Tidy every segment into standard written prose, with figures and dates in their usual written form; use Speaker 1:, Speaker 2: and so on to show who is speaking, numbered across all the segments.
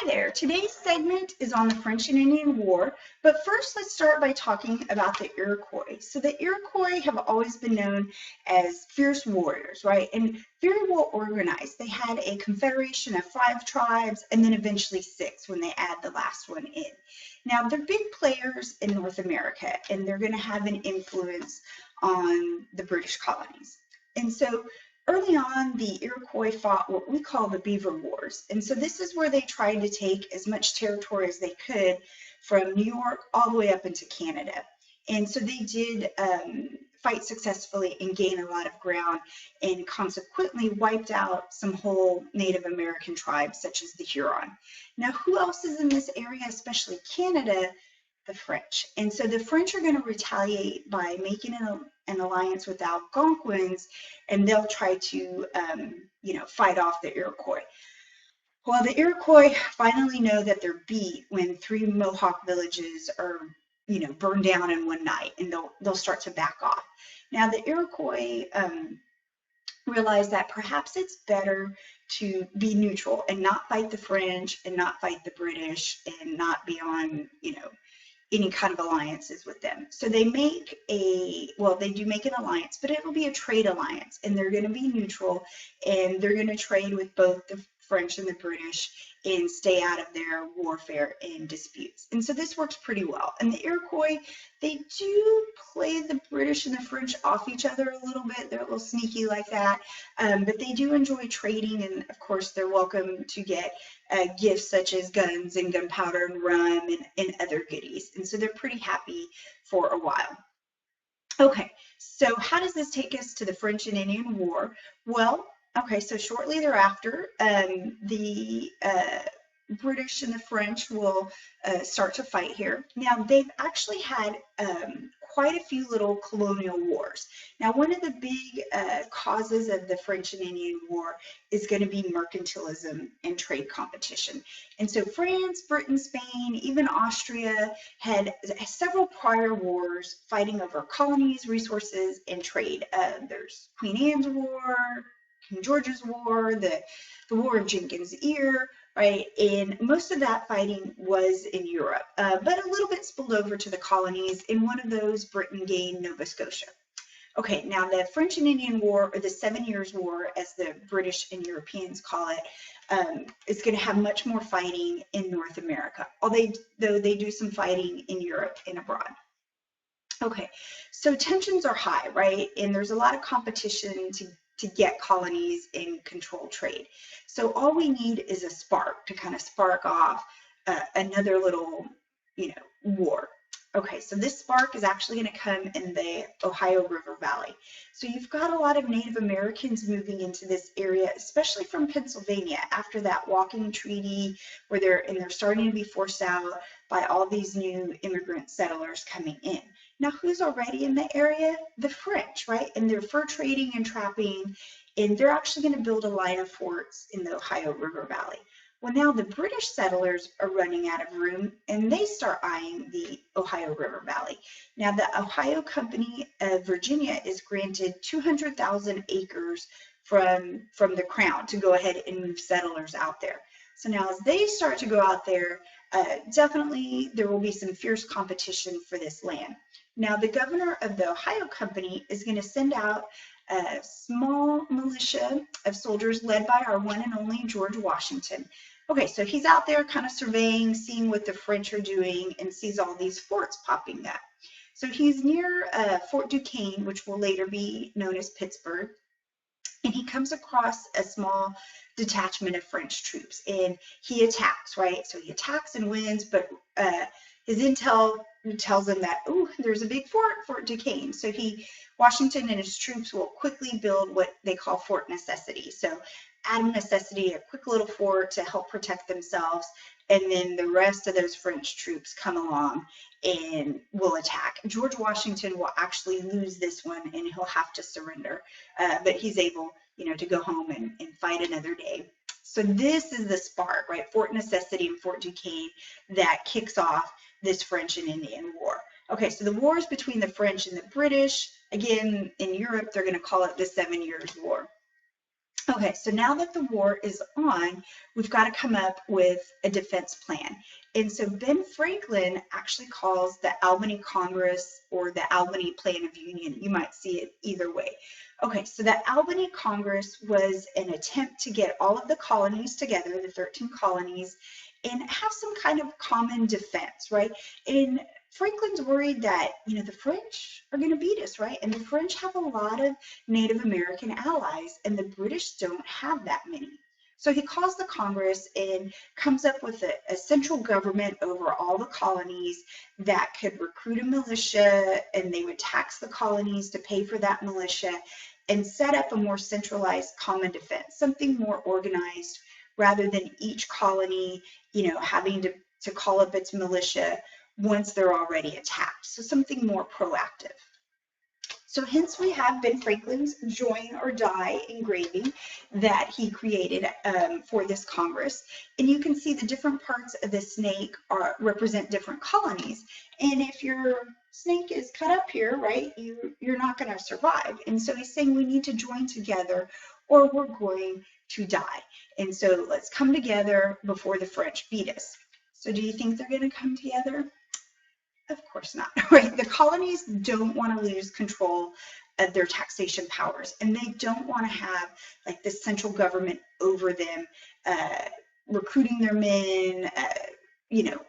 Speaker 1: Hi there. Today's segment is on the French and Indian War, but first let's start by talking about the Iroquois. So the Iroquois have always been known as fierce warriors, right? And very well organized. They had a confederation of 5 tribes and then eventually 6 when they add the last one in. Now they're big players in North America and they're going to have an influence on the British colonies. And so early on, the Iroquois fought what we call the Beaver Wars. And so this is where they tried to take as much territory as they could from New York all the way up into Canada. And so they did fight successfully and gain a lot of ground and consequently wiped out some whole Native American tribes such as the Huron. Now, who else is in this area, especially Canada? The French. And so the French are going to retaliate by making an alliance with the Algonquins, and they'll try to, fight off the Iroquois. Well, the Iroquois finally know that they're beat when 3 Mohawk villages are, burned down in one night, and they'll start to back off. Now, the Iroquois realize that perhaps it's better to be neutral and not fight the French and not fight the British and not be on, any kind of alliances with them. So they do make an alliance, but it will be a trade alliance, and they're going to be neutral, and they're going to trade with both the French and the British and stay out of their warfare and disputes. And so this works pretty well. And the Iroquois, they do play the British and the French off each other a little bit. They're a little sneaky like that, but they do enjoy trading, and of course they're welcome to get gifts such as guns and gunpowder and rum and other goodies. And so they're pretty happy for a while. Okay, so how does this take us to the French and Indian War? Well, okay, so shortly thereafter, the British and the French will start to fight here. Now, they've actually had quite a few little colonial wars. Now, one of the big causes of the French and Indian War is going to be mercantilism and trade competition. And so France, Britain, Spain, even Austria had several prior wars fighting over colonies, resources, and trade. There's Queen Anne's War, King George's War, the War of Jenkins' Ear, right? And most of that fighting was in Europe, but a little bit spilled over to the colonies. In one of those, Britain gained Nova Scotia. Okay, now the French and Indian War, or the 7 Years' War, as the British and Europeans call it, is going to have much more fighting in North America, though they do some fighting in Europe and abroad. Okay, so tensions are high, right? And there's a lot of competition to get colonies and control trade. So all we need is a spark to kind of spark off another little, war. Okay, so this spark is actually going to come in the Ohio River Valley. So you've got a lot of Native Americans moving into this area, especially from Pennsylvania after that walking treaty where they're starting to be forced out by all these new immigrant settlers coming in. Now, who's already in the area? The French, right? And they're fur trading and trapping, and they're actually going to build a line of forts in the Ohio River Valley. Well, now the British settlers are running out of room, and they start eyeing the Ohio River Valley. Now, the Ohio Company of Virginia is granted 200,000 acres from the Crown to go ahead and move settlers out there. So now as they start to go out there, definitely there will be some fierce competition for this land. Now, the governor of the Ohio Company is going to send out a small militia of soldiers led by our one and only George Washington. Okay, so he's out there kind of surveying, seeing what the French are doing, and sees all these forts popping up. So he's near Fort Duquesne, which will later be known as Pittsburgh, and he comes across a small detachment of French troops, and he attacks, right? So he attacks and wins, but his intel tells him that, oh, there's a big fort, Fort Duquesne. So Washington and his troops will quickly build what they call Fort Necessity. So out of necessity, a quick little fort to help protect themselves, and then the rest of those French troops come along and will attack. George Washington will actually lose this one, and he'll have to surrender, but he's able, to go home and fight another day. So this is the spark, right? Fort Necessity and Fort Duquesne that kicks off this French and Indian War. Okay, so the war is between the French and the British. Again, in Europe, they're going to call it the 7 Years' War. Okay, so now that the war is on, we've got to come up with a defense plan. And so Ben Franklin actually calls the Albany Congress or the Albany Plan of Union. You might see it either way. Okay, so the Albany Congress was an attempt to get all of the colonies together, the 13 colonies, and have some kind of common defense, right? And Franklin's worried that, the French are going to beat us, right? And the French have a lot of Native American allies, and the British don't have that many. So he calls the Congress and comes up with a central government over all the colonies that could recruit a militia, and they would tax the colonies to pay for that militia and set up a more centralized common defense, something more organized rather than each colony, having to call up its militia once they're already attacked. So something more proactive. So hence we have Ben Franklin's join or die engraving that he created for this Congress. And you can see the different parts of the snake represent different colonies. And if your snake is cut up here, right, you're not going to survive. And so he's saying we need to join together or we're going to die. And so let's come together before the French beat us. So do you think they're going to come together? Of course not, right? The colonies don't want to lose control of their taxation powers, and they don't want to have like this central government over them, recruiting their men,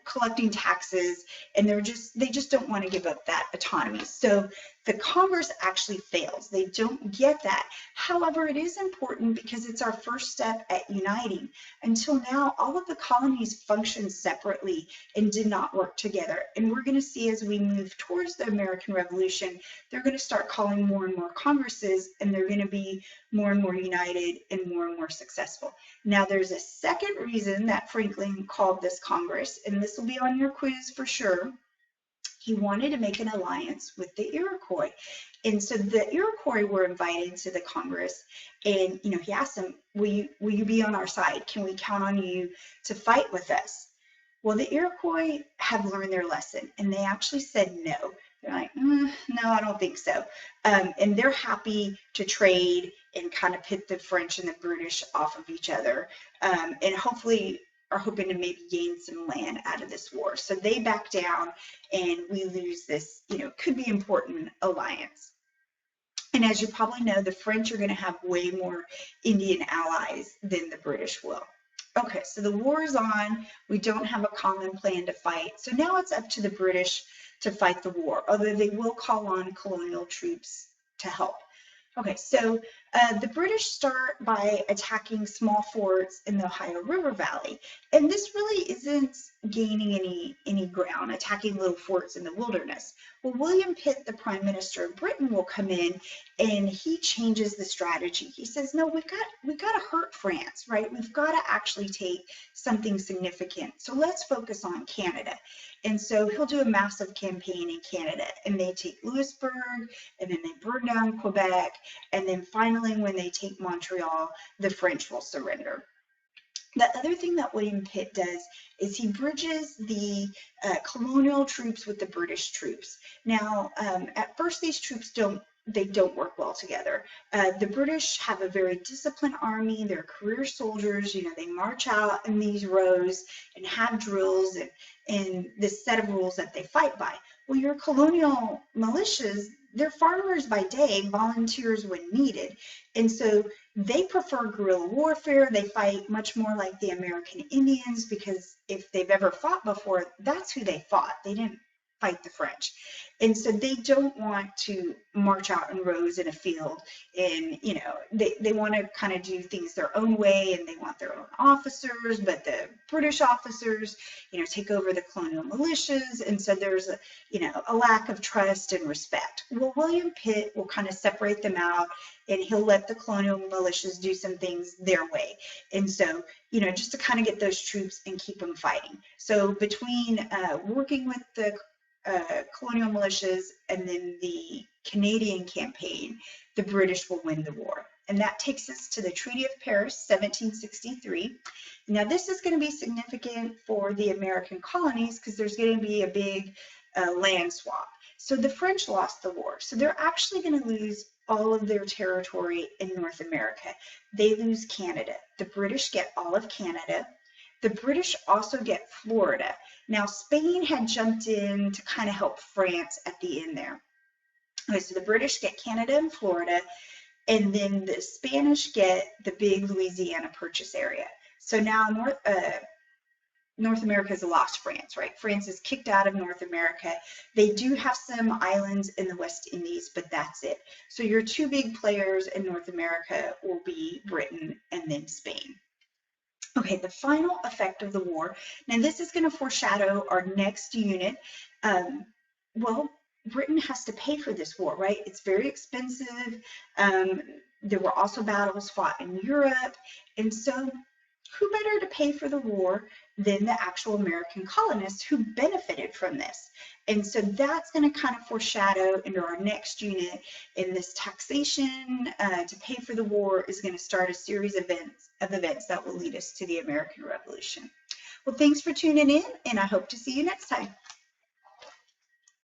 Speaker 1: collecting taxes, and they just don't want to give up that autonomy. So the Congress actually fails. They don't get that. However, it is important because it's our first step at uniting. Until now, all of the colonies functioned separately and did not work together. And we're going to see as we move towards the American Revolution, they're going to start calling more and more Congresses, and they're going to be more and more united and more successful. Now, there's a second reason that Franklin called this Congress, and this will be on your quiz for sure. He wanted to make an alliance with the Iroquois. And so the Iroquois were invited to the Congress, and he asked them, will you be on our side? Can we count on you to fight with us? Well, the Iroquois have learned their lesson, and they actually said no. They're like, no, I don't think so. And they're happy to trade and kind of pit the French and the British off of each other, and hopefully are hoping to maybe gain some land out of this war. So they back down, and we lose this, could be important alliance. And as you probably know, the French are going to have way more Indian allies than the British will. Okay, so the war is on. We don't have a common plan to fight. So now it's up to the British to fight the war, although they will call on colonial troops to help. Okay, so the British start by attacking small forts in the Ohio River Valley, and this really isn't gaining any ground, attacking little forts in the wilderness. Well, William Pitt, the Prime Minister of Britain, will come in, and he changes the strategy. He says, no, we've got to hurt France, right? We've got to actually take something significant. So let's focus on Canada. And so he'll do a massive campaign in Canada, and they take Louisbourg, and then they burn down Quebec, and then finally when they take Montreal, the French will surrender. The other thing that William Pitt does is he bridges the colonial troops with the British troops. Now, at first these troops don't work well together. The British have a very disciplined army. They're career soldiers. They march out in these rows and have drills and this set of rules that they fight by. Well, your colonial militias, they're farmers by day, volunteers when needed. And so they prefer guerrilla warfare. They fight much more like the American Indians, because if they've ever fought before, that's who they fought. They didn't fight the French. And so they don't want to march out in rows in a field, and they want to kind of do things their own way, and they want their own officers, but the British officers take over the colonial militias, and so there's a lack of trust and respect. Well, William Pitt will kind of separate them out, and he'll let the colonial militias do some things their way. And so just to kind of get those troops and keep them fighting. So between working with the colonial militias and then the Canadian campaign, the British will win the war. And that takes us to the Treaty of Paris, 1763. Now, this is going to be significant for the American colonies because there's going to be a big land swap. So the French lost the war. So they're actually going to lose all of their territory in North America. They lose Canada. The British get all of Canada. The British also get Florida. Now, Spain had jumped in to kind of help France at the end there. Okay, so the British get Canada and Florida, and then the Spanish get the big Louisiana Purchase area. So now North America has lost France, right? France is kicked out of North America. They do have some islands in the West Indies, but that's it. So your two big players in North America will be Britain and then Spain. Okay, the final effect of the war. Now this is going to foreshadow our next unit. Well, Britain has to pay for this war, right? It's very expensive. There were also battles fought in Europe. And so who better to pay for the war than the actual American colonists who benefited from this? And so that's going to kind of foreshadow into our next unit. In this taxation to pay for the war is going to start a series of events that will lead us to the American Revolution. Well, thanks for tuning in, and I hope to see you next time.